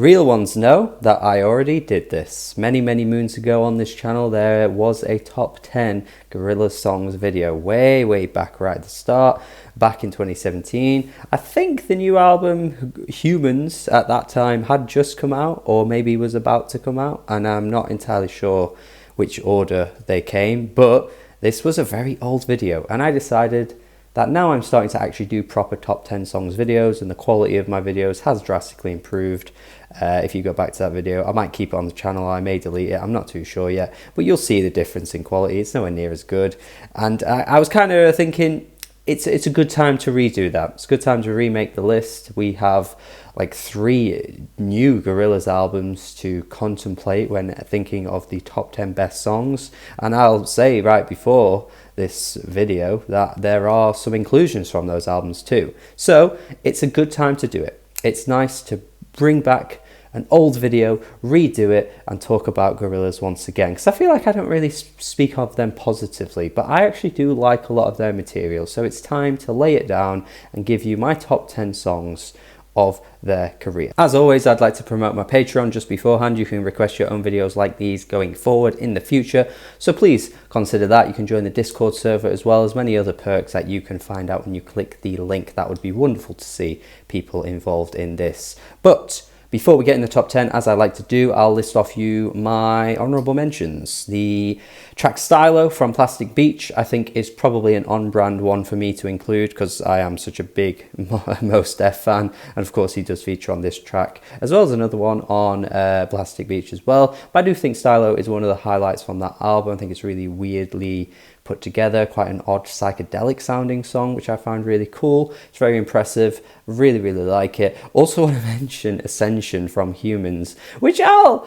Real ones know that I already did this. Many moons ago on this channel, there was a top 10 Gorillaz songs video way back right at the start, back in 2017. I think the new album Humans at that time had just come out, or maybe was about to come out, and I'm not entirely sure which order they came, but this was a very old video, and I decided that now I'm starting to actually do proper top 10 songs videos, and the quality of my videos has drastically improved. If you go back to that video, I might keep it on the channel, I may delete it, I'm not too sure yet, but you'll see the difference in quality. It's nowhere near as good, and I was kind of thinking it's a good time to redo that. It's a good time to remake the list. We have like 3 new Gorillaz albums to contemplate when thinking of the top 10 best songs, and I'll say right before this video that there are some inclusions from those albums too, so it's a good time to do it. It's nice to bring back an old video, redo it, and talk about Gorillaz once again, because I feel like I don't really speak of them positively, but I actually do like a lot of their material, so it's time to lay it down and give you my top 10 songs of their career. As always, I'd like to promote my Patreon just beforehand. You can request your own videos like these going forward in the future, so please consider that. You can join the Discord server as well as many other perks that you can find out when you click the link. That would be wonderful to see people involved in this. But before we get in the top 10, as I like to do, I'll list off you my honourable mentions. The track Stylo from Plastic Beach, I think, is probably an on-brand one for me to include because I am such a big Mos Def fan, and of course he does feature on this track, as well as another one on Plastic Beach as well. But I do think Stylo is one of the highlights from that album. I think it's really weirdly put together, quite an odd psychedelic sounding song, which I found really cool. It's very impressive, really like it. Also want to mention Ascension from Humans, which I'll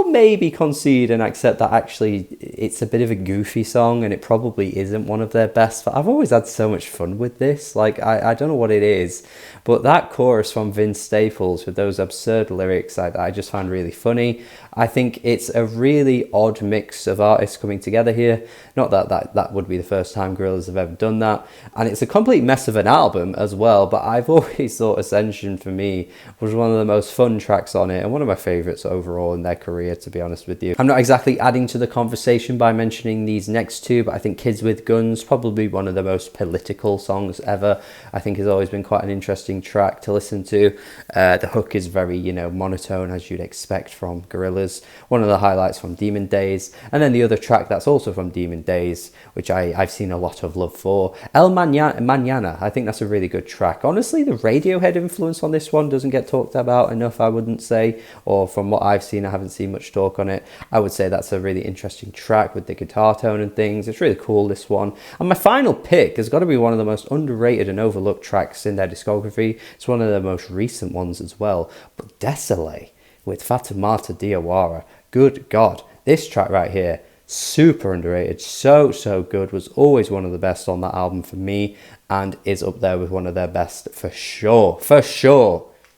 maybe concede and accept that actually it's a bit of a goofy song and it probably isn't one of their best, but I've always had so much fun with this. Like, I don't know what it is, but that chorus from Vince Staples with those absurd lyrics I just find really funny. I think it's a really odd mix of artists coming together here. Not that would be the first time Gorillaz have ever done that, and it's a complete mess of an album as well, but I've always thought Ascension for me was one of the most fun tracks on it and one of my favourites overall in their career, to be honest with you. I'm not exactly adding to the conversation by mentioning these next two, but I think Kids with Guns, probably one of the most political songs ever. I think has always been quite an interesting track to listen to. The hook is very, monotone, as you'd expect from Gorillaz. One of the highlights from Demon Days, and then the other track that's also from Demon Days, which I've seen a lot of love for, El Mañana. I think that's a really good track. Honestly, the Radiohead influence on this one doesn't get talked about enough, I wouldn't say, or from what I've seen, I haven't seen much talk on it. I would say that's a really interesting track with the guitar tone and things. It's really cool, this one. And my final pick has got to be one of the most underrated and overlooked tracks in their discography. It's one of the most recent ones as well, but Desolé with Fatoumata Diawara. Good God, this track right here, super underrated, so good, was always one of the best on that album for me, and is up there with one of their best for sure.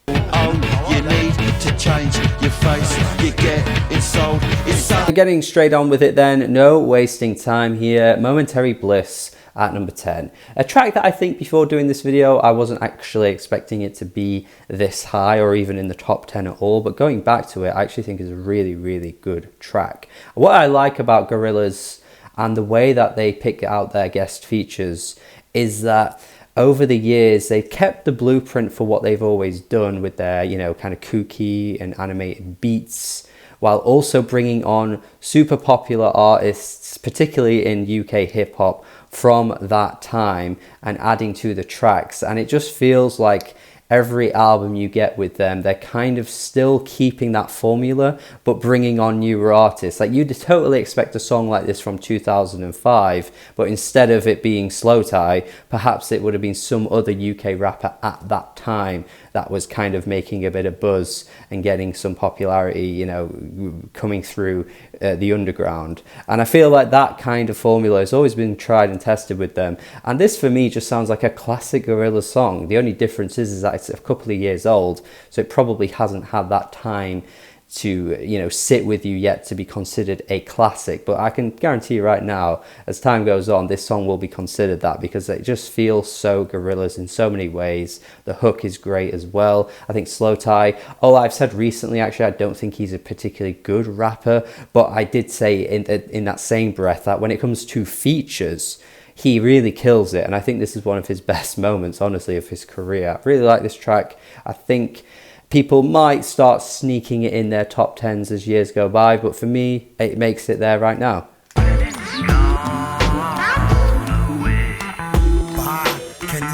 You need to change your face, you get insulted. Getting straight on with it then, no wasting time here. Momentary Bliss at number 10. A track that I think before doing this video, I wasn't actually expecting it to be this high or even in the top 10 at all, but going back to it, I actually think is a really good track. What I like about Gorillaz and the way that they pick out their guest features is that over the years, they've kept the blueprint for what they've always done with their, kind of kooky and animated beats, while also bringing on super popular artists, particularly in UK hip-hop, from that time and adding to the tracks. And it just feels like every album you get with them, they're kind of still keeping that formula, but bringing on newer artists. Like, you'd totally expect a song like this from 2005, but instead of it being Slow Tie, perhaps it would have been some other UK rapper at that time that was kind of making a bit of buzz and getting some popularity, coming through the underground. And I feel like that kind of formula has always been tried and tested with them. And this, for me, just sounds like a classic Gorillaz song. The only difference is that it's a couple of years old, so it probably hasn't had that time to, you know, sit with you yet to be considered a classic, but I can guarantee you right now, as time goes on, this song will be considered that, because it just feels so Gorillaz in so many ways. The hook is great as well. I think Slow Tie, I've said recently, actually, I don't think he's a particularly good rapper, but I did say in that same breath that when it comes to features, he really kills it, and I think this is one of his best moments, honestly, of his career. I really like this track. I think people might start sneaking it in their top 10s as years go by, but for me, it makes it there right now.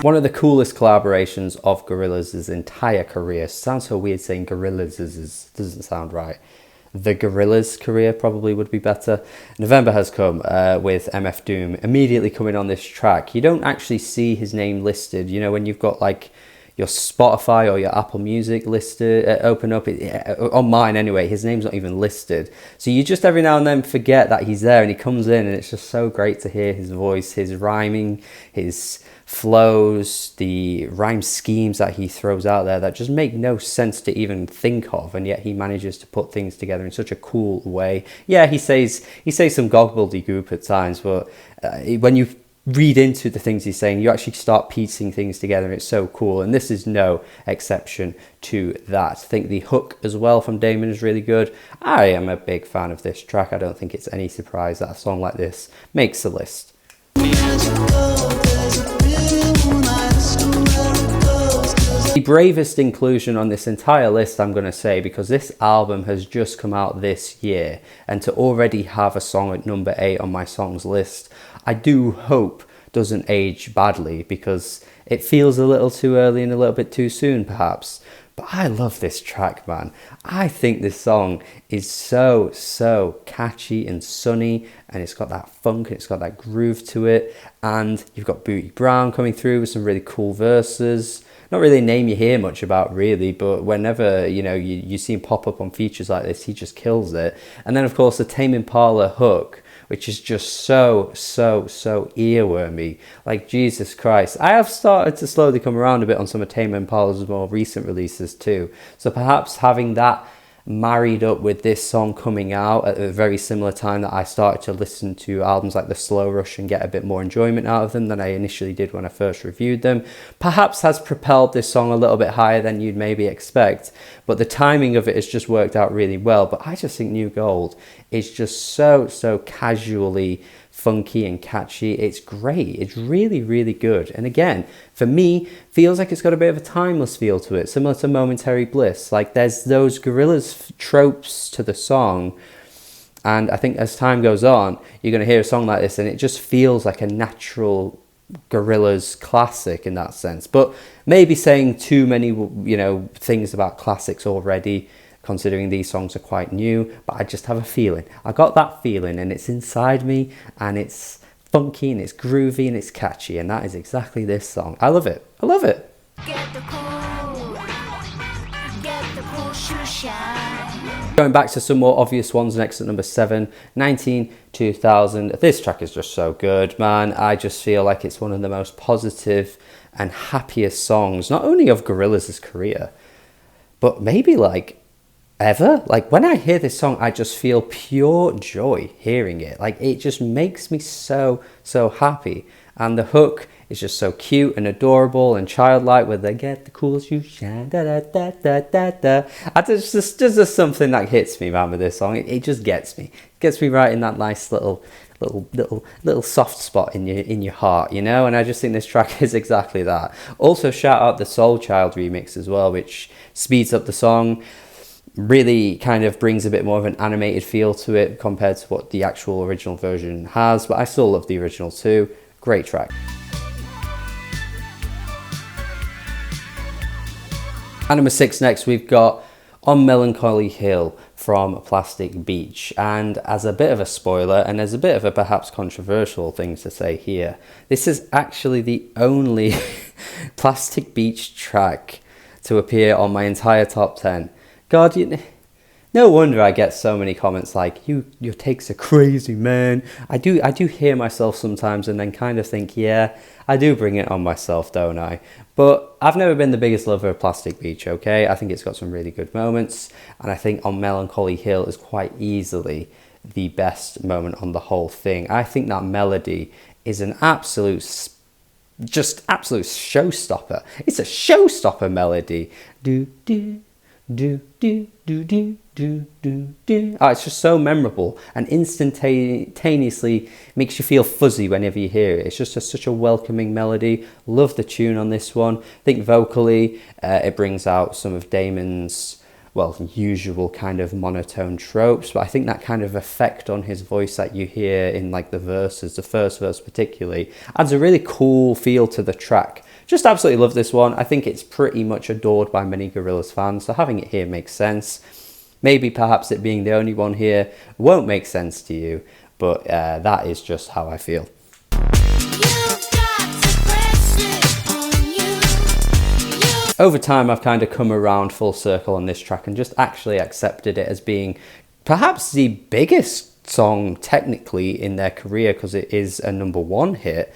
One of the coolest collaborations of Gorillaz' entire career. Sounds so weird saying Gorillaz, doesn't sound right. The Gorillaz career probably would be better. November has come with MF Doom immediately coming on this track. You don't actually see his name listed, you know, when you've got like your Spotify or your Apple Music listed, open up, on mine anyway, his name's not even listed. So you just every now and then forget that he's there, and he comes in, and it's just so great to hear his voice, his rhyming, his flows, the rhyme schemes that he throws out there that just make no sense to even think of, and yet he manages to put things together in such a cool way. Yeah, he says some gobbledygook at times, but when you read into the things he's saying, you actually start piecing things together, and it's so cool, and this is no exception to that. I think the hook as well from Damon is really good. I am a big fan of this track. I don't think it's any surprise that a song like this makes the list. The bravest inclusion on this entire list, I'm going to say, because this album has just come out this year, and to already have a song at number 8 on my songs list, I do hope doesn't age badly, because it feels a little too early and a little bit too soon perhaps. But I love this track, man. I think this song is so catchy and sunny, and it's got that funk, and it's got that groove to it, and you've got Booty Brown coming through with some really cool verses. Not really a name you hear much about really, but whenever, you know, you see him pop up on features like this, he just kills it. And then of course the Tame Impala hook, which is just so earwormy. Like, Jesus Christ. I have started to slowly come around a bit on some of Tame Impala's more recent releases too. So perhaps having that married up with this song coming out at a very similar time that I started to listen to albums like The Slow Rush and get a bit more enjoyment out of them than I initially did when I first reviewed them, perhaps has propelled this song a little bit higher than you'd maybe expect. But the timing of it has just worked out really well. But I just think New Gold is just so casually funky and catchy. It's great. It's really good. And again, for me, feels like it's got a bit of a timeless feel to it, similar to Momentary Bliss. Like, there's those Gorillaz tropes to the song, and I think as time goes on, you're going to hear a song like this and it just feels like a natural Gorillaz classic in that sense. But maybe saying too many, you know, things about classics already, considering these songs are quite new, but I just have a feeling. I got that feeling, and it's inside me, and it's funky, and it's groovy, and it's catchy, and that is exactly this song. I love it. I love it. Get the cool shoe shine. Going back to some more obvious ones, next at number 7, 192000. This track is just so good, man. I just feel like it's one of the most positive and happiest songs, not only of Gorillaz' career, but maybe like ever. Like, when I hear this song, I just feel pure joy hearing it. Like, it just makes me so happy. And the hook is just so cute and adorable and childlike, where they get the coolest you shine, da da da da da da. There's just something that hits me, man, with this song. It just gets me. It gets me right in that nice little soft spot in your heart, you know. And I just think this track is exactly that. Also, shout out the Soul Child remix as well, which speeds up the song, really kind of brings a bit more of an animated feel to it compared to what the actual original version has. But I still love the original too. Great track. And number 6 next, we've got On Melancholy Hill from Plastic Beach. And as a bit of a spoiler, and as a bit of a perhaps controversial thing to say here, this is actually the only Plastic Beach track to appear on my entire top 10. God, no wonder I get so many comments like, your takes are crazy, man. I do hear myself sometimes and then kind of think, yeah, I do bring it on myself, don't I? But I've never been the biggest lover of Plastic Beach, okay? I think it's got some really good moments, and I think on Melancholy Hill is quite easily the best moment on the whole thing. I think that melody is an absolute showstopper. It's a showstopper melody. Do do do do do do do do do. Oh, it's just so memorable and instantaneously makes you feel fuzzy whenever you hear it. It's just such a welcoming melody. Love the tune on this one. I think vocally it brings out some of Damon's usual kind of monotone tropes, but I think that kind of effect on his voice that you hear in like the verses, the first verse particularly, adds a really cool feel to the track. Just absolutely love this one. I think it's pretty much adored by many Gorillaz fans, so having it here makes sense. Maybe perhaps it being the only one here won't make sense to you, but that is just how I feel. Over time, I've kind of come around full circle on this track and just actually accepted it as being perhaps the biggest song technically in their career, because it is a #1 hit,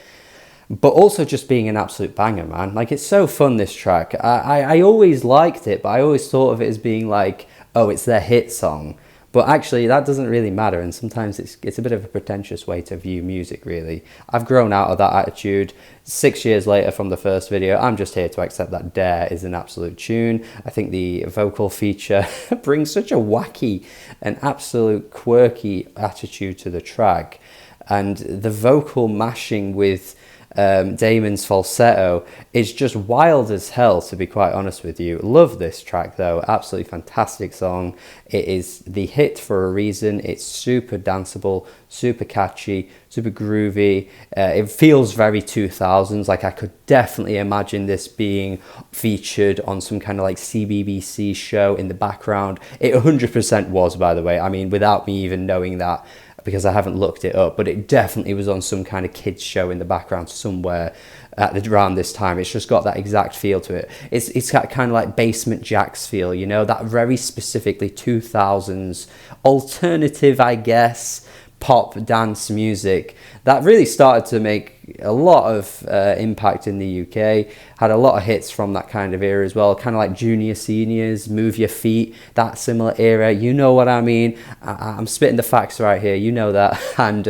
but also just being an absolute banger, man. Like, it's so fun, this track. I always liked it, but I always thought of it as being like, oh, it's their hit song. But actually, that doesn't really matter, and sometimes it's a bit of a pretentious way to view music, really. I've grown out of that attitude. 6 years later from the first video, I'm just here to accept that Dare is an absolute tune. I think the vocal feature brings such a wacky and absolute quirky attitude to the track. And the vocal mashing with Damon's falsetto is just wild as hell, to be quite honest with you. Love this track though, absolutely fantastic song. It is the hit for a reason. It's super danceable, super catchy, super groovy. It feels very 2000s, like I could definitely imagine this being featured on some kind of like CBBC show in the background. It 100% was, by the way. I mean, without me even knowing that, because I haven't looked it up, but it definitely was on some kind of kids show in the background somewhere around this time. It's just got that exact feel to it. It's got kind of like Basement Jaxx feel, you know, that very specifically 2000s alternative, I guess, pop dance music that really started to make a lot of impact in the UK. Had a lot of hits from that kind of era as well, kind of like Junior Seniors, Move Your Feet, that similar era. You know what I mean? I'm spitting the facts right here, you know that. And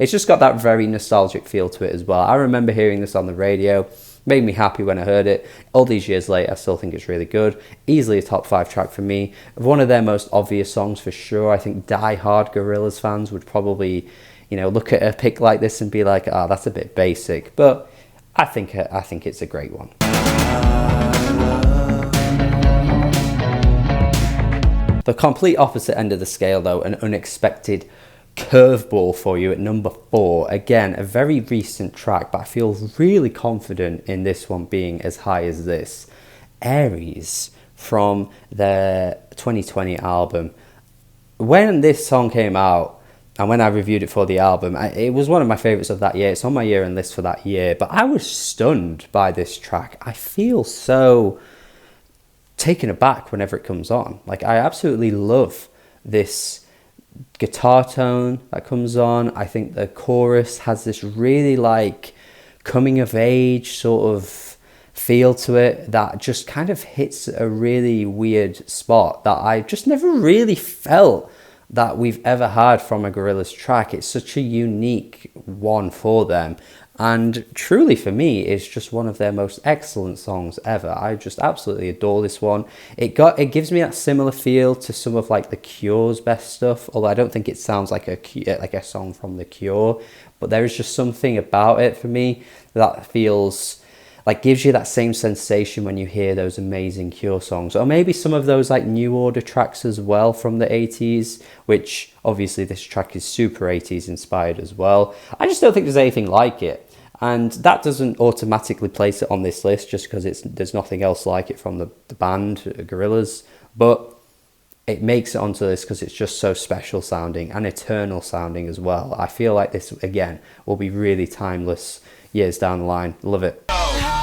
it's just got that very nostalgic feel to it as well. I remember hearing this on the radio. Made me happy when I heard it. All these years later, I still think it's really good. Easily a top 5 track for me. One of their most obvious songs for sure. I think die-hard Gorillaz fans would probably, you know, look at a pick like this and be like, "Ah, that's a bit basic." But I think it's a great one. The complete opposite end of the scale, though, an unexpected curveball for you at #4. Again, a very recent track, but I feel really confident in this one being as high as this. Aries from their 2020 album. When this song came out and when I reviewed it for the album, it was one of my favorites of that year. It's on my year-end list for that year, but I was stunned by this track. I feel so taken aback whenever it comes on. Like, I absolutely love this guitar tone that comes on. I think the chorus has this really like coming of age sort of feel to it that just kind of hits a really weird spot that I just never really felt that we've ever had from a Gorillaz track. It's such a unique one for them, and truly for me it's just one of their most excellent songs ever. I just absolutely adore this one. It gives me that similar feel to some of like The Cure's best stuff, although I don't think it sounds like a song from The Cure, but there is just something about it for me that feels like gives you that same sensation when you hear those amazing Cure songs, or maybe some of those like New Order tracks as well from the 80s, which obviously this track is super 80s inspired as well. I just don't think there's anything like it. And that doesn't automatically place it on this list just because there's nothing else like it from the band, Gorillaz. But it makes it onto this because it's just so special sounding and eternal sounding as well. I feel like this, again, will be really timeless years down the line. Love it.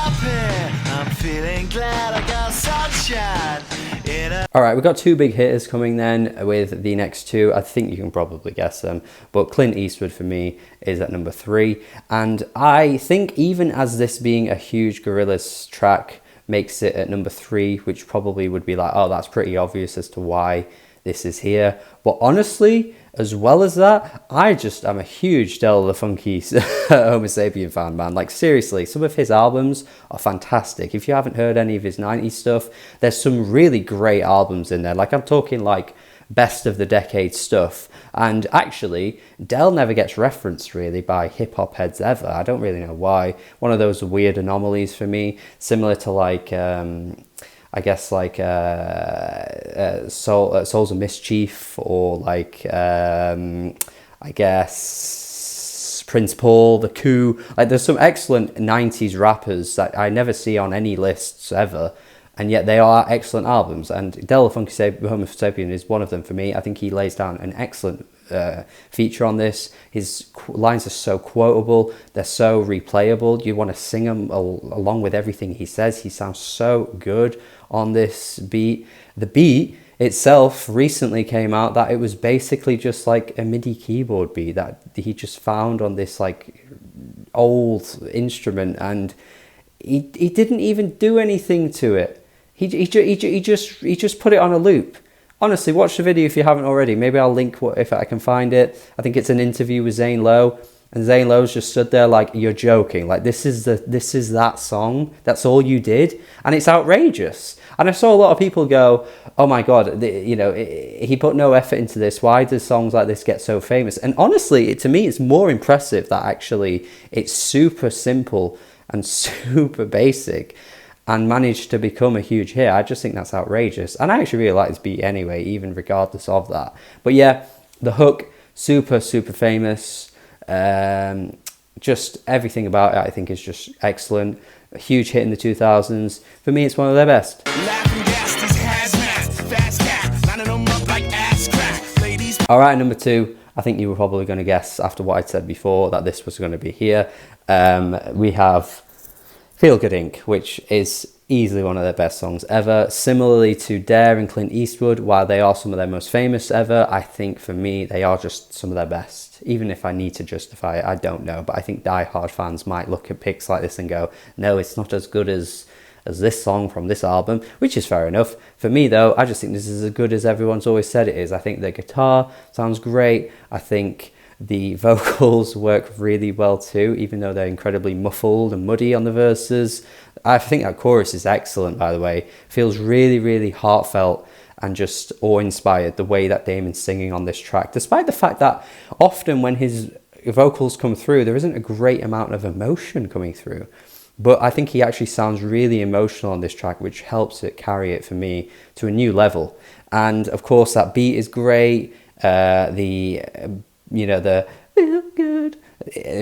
I'm feeling glad I got sunshine in a All right, we've got two big hitters coming then with the next two. I think you can probably guess them, but Clint Eastwood for me is at number 3. And I think even as this being a huge Gorillaz track makes it at number 3, which probably would be like, oh, that's pretty obvious as to why this is here. But honestly, as well as that, I'm a huge Del the Funky Homo Sapien fan, man. Like, seriously, some of his albums are fantastic. If you haven't heard any of his 90s stuff, there's some really great albums in there. Like, I'm talking like best of the decade stuff. And actually, Del never gets referenced really by hip-hop heads ever. I don't really know why. One of those weird anomalies for me, similar to like... I guess like Souls of Mischief, or like I guess Prince Paul, The Coup. Like, there's some excellent 90s rappers that I never see on any lists ever, and yet they are excellent albums. And Del the Funky Homo Sapien is one of them for me. I think he lays down an excellent feature on this. His lines are so quotable, they're so replayable. You want to sing them along with everything he says. He sounds so good on this beat. The beat itself recently came out that it was basically just like a MIDI keyboard beat that he just found on this like old instrument, and he didn't even do anything to it. He just put it on a loop. Honestly, watch the video if you haven't already. Maybe I'll link if I can find it. I think it's an interview with Zane Lowe, and Zane Lowe's just stood there like, you're joking. Like, this is that song. That's all you did, and it's outrageous. And I saw a lot of people go, "Oh my God, he put no effort into this. Why do songs like this get so famous?" And honestly, to me, it's more impressive that actually it's super simple and super basic, and managed to become a huge hit. I just think that's outrageous. And I actually really like this beat anyway, even regardless of that. But yeah, the hook, super, super famous. Just everything about it, I think, is just excellent. A huge hit in the 2000s. For me, it's one of their best. All right, number 2. I think you were probably going to guess after what I'd said before that this was going to be here. We have Feel Good Inc., which is easily one of their best songs ever. Similarly to Dare and Clint Eastwood, while they are some of their most famous ever, I think for me they are just some of their best. Even if I need to justify it, I don't know. But I think die-hard fans might look at picks like this and go, no, it's not as good as this song from this album, which is fair enough. For me though, I just think this is as good as everyone's always said it is. I think the guitar sounds great. I think the vocals work really well too, even though they're incredibly muffled and muddy on the verses. I think that chorus is excellent, by the way. Feels really, really heartfelt and just awe-inspired, the way that Damon's singing on this track, despite the fact that often when his vocals come through, there isn't a great amount of emotion coming through. But I think he actually sounds really emotional on this track, which helps it carry it for me to a new level. And of course, that beat is great. The feel good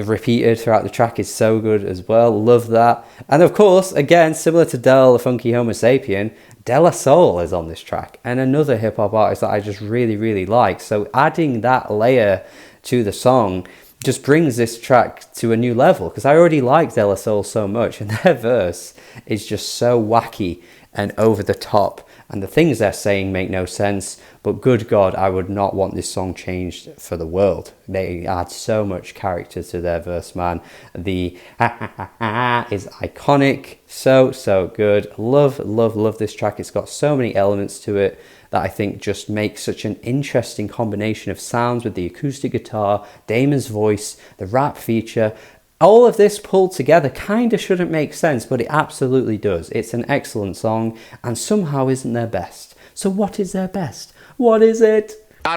repeated throughout the track is so good as well. Love that. And of course, again, similar to Del the Funky Homo Sapien, De La Soul is on this track, and another hip-hop artist that I just really, really like. So adding that layer to the song just brings this track to a new level, because I already like De La Soul so much, and their verse is just so wacky and over the top, and the things they're saying make no sense. But good God, I would not want this song changed for the world. They add so much character to their verse, man. The ha ha ha ha is iconic. So good. Love this track. It's got so many elements to it that I think just make such an interesting combination of sounds with the acoustic guitar, Damon's voice, the rap feature. All of this pulled together kind of shouldn't make sense, but it absolutely does. It's an excellent song, and somehow isn't their best. So what is their best? What is it? I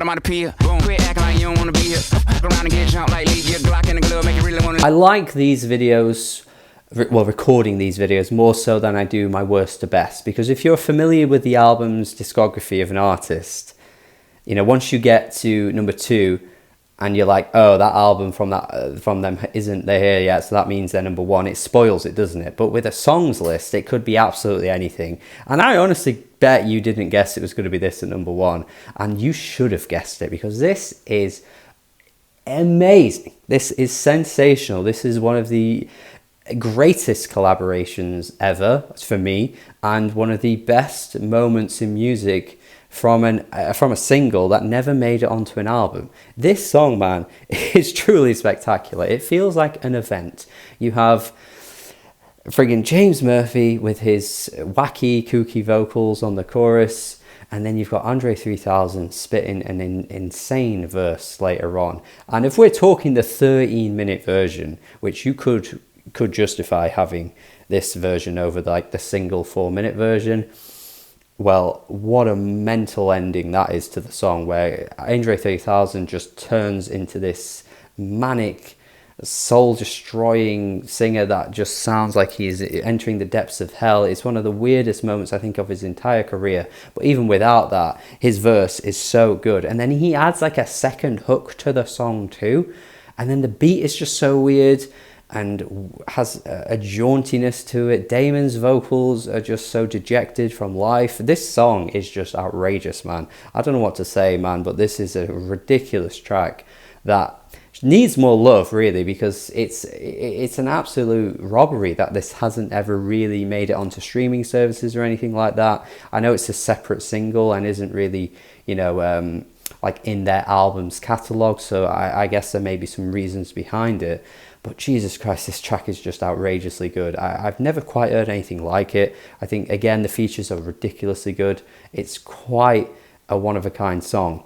like these videos, well, recording these videos more so than I do my worst to best, because if you're familiar with the album's discography of an artist, once you get to number 2, and you're like, oh, that album from them isn't there here yet, so that means they're number 1. It spoils it, doesn't it? But with a songs list, it could be absolutely anything. And I honestly bet you didn't guess it was going to be this at number 1. And you should have guessed it, because this is amazing. This is sensational. This is one of the greatest collaborations ever for me, and one of the best moments in music from a single that never made it onto an album. This song, man, is truly spectacular. It feels like an event. You have friggin' James Murphy with his wacky, kooky vocals on the chorus, and then you've got Andre 3000 spitting an insane verse later on. And if we're talking the 13-minute version, which you could justify having this version over like the single 4-minute version, well, what a mental ending that is to the song, where Andre 3000 just turns into this manic, soul-destroying singer that just sounds like he's entering the depths of hell. It's one of the weirdest moments, I think, of his entire career. But even without that, his verse is so good. And then he adds like a second hook to the song too. And then the beat is just so weird and has a jauntiness to it. Damon's vocals are just so dejected from life. This song is just outrageous, man. I don't know what to say, man, but this is a ridiculous track that needs more love, really, because it's an absolute robbery that this hasn't ever really made it onto streaming services or anything like that. I know it's a separate single and isn't really, you know, like in their album's catalogue, so I guess there may be some reasons behind it. But Jesus Christ, this track is just outrageously good. I've never quite heard anything like it. I think, again, the features are ridiculously good. It's quite a one-of-a-kind song.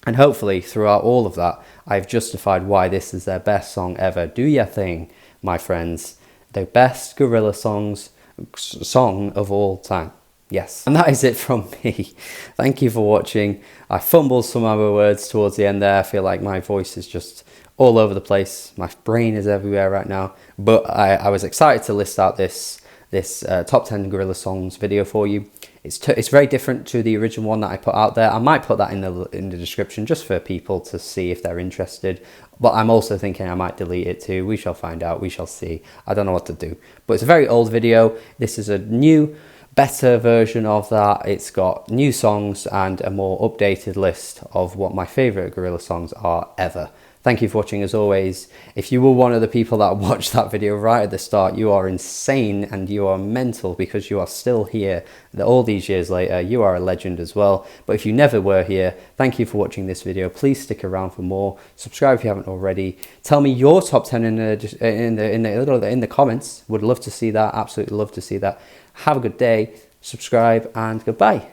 And hopefully, throughout all of that, I've justified why this is their best song ever. Do your thing, my friends. The best Gorillaz song of all time. Yes. And that is it from me. Thank you for watching. I fumbled some of my words towards the end there. I feel like my voice is just all over the place. My brain is everywhere right now. But I was excited to list out this top 10 Gorillaz songs video for you. It's very different to the original one that I put out there. I might put that in the description just for people to see if they're interested. But I'm also thinking I might delete it too. We shall find out. We shall see. I don't know what to do. But it's a very old video. This is a new, better version of that. It's got new songs and a more updated list of what my favourite Gorillaz songs are ever. Thank you for watching as always. If you were one of the people that watched that video right at the start, you are insane and you are mental because you are still here all these years later. You are a legend as well. But if you never were here, thank you for watching this video. Please stick around for more. Subscribe if you haven't already. Tell me your top 10 in the comments. Would love to see that. Absolutely love to see that. Have a good day. Subscribe and goodbye.